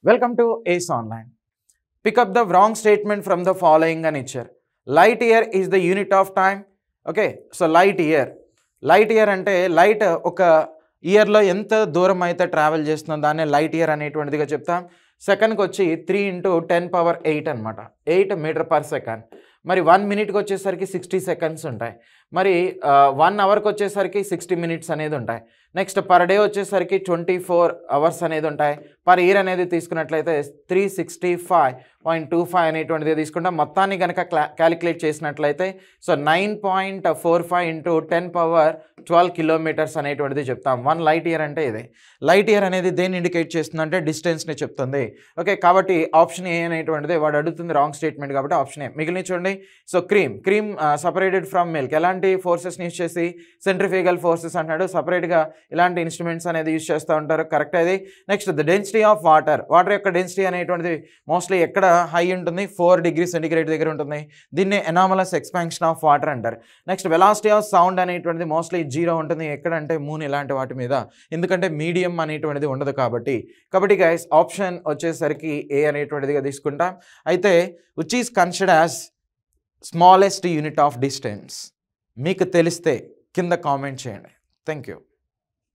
Welcome to ACE Online. Pick up the wrong statement from the following and ichar. Light year is the unit of time. Okay, so light year. Light year ante light oka year lo enta దూరం అయితే travel చేస్తుందో దాన్ని light year అనేటువంటిదిగా చెప్తాం. సెకండ్కి వచ్చి 3 × 10⁸ అనమాట, 8 metre per second. మరి 1 మినిట్కి వచ్చేసరికి 60 సెకండ్స్ ఉంటాయి. మరి 1 అవర్కి వచ్చేసరికి 60 మినిట్స్ అనేది ఉంటాయి. నెక్స్ట్ పర్ డే వచ్చేసరికి 24 అవర్స్ అనేది ఉంటాయి. పర్ ఇయర్ అనేది తీసుకున్నట్లయితే 365.25 అనేటువంటిది తీసుకుంటాం. మొత్తాన్ని కనుక క్యాలిక్యులేట్ చేసినట్లయితే సో 9.45 × 10⁻12 కిలోమీటర్స్ అనేటువంటిది చెప్తాం. 1 లైట్ ఇయర్ అంటే ఇదే. లైట్ ఇయర్ అనేది దేన్ని ఇండికేట్ చేస్తుందంటే డిస్టెన్స్ని చెప్తుంది. ఓకే, కాబట్టి ఆప్షన్ ఏ అనేటువంటిది వాడు అడుగుతుంది రాంగ్ స్టేట్మెంట్ కాబట్టి ఆప్షన్ ఏ. మిగిలిన చూడండి, so cream separated from milk. ఎలాంటి ఫోర్సెస్ని యూజ్ చేసి? సెంట్రిఫ్యూగల్ ఫోర్సెస్ అంటాడు. సపరేట్గా ఇలాంటి ఇన్స్ట్రుమెంట్స్ అనేది యూజ్ చేస్తూ ఉంటారు. కరెక్ట్ అది. Next the density of water యొక్క డెన్సిటీ అనేటువంటిది మోస్ట్లీ ఎక్కడ హై ఉంటుంది? 4 డిగ్రీ సెంటిగ్రేడ్ దగ్గర ఉంటుంది. దీన్ని ఎనామలస్ ఎక్స్పాన్షన్ ఆఫ్ వాటర్ అంటారు. నెక్స్ట్ వెలాసిటీ ఆఫ్ సౌండ్ అనేటువంటిది మోస్ట్లీ 0 ఉంటుంది. ఎక్కడంటే మూన్ ఇలాంటి వాటి మీద, ఎందుకంటే మీడియం అనేటువంటిది ఉండదు కాబట్టి. గైస్ ఆప్షన్ వచ్చేసరికి ఏ అనేటువంటిదిగా తీసుకుంటాం. అయితే which is considered as smallest unit of distance మీకు తెలిస్తే కింద కామెంట్ చేయండి. Thank you.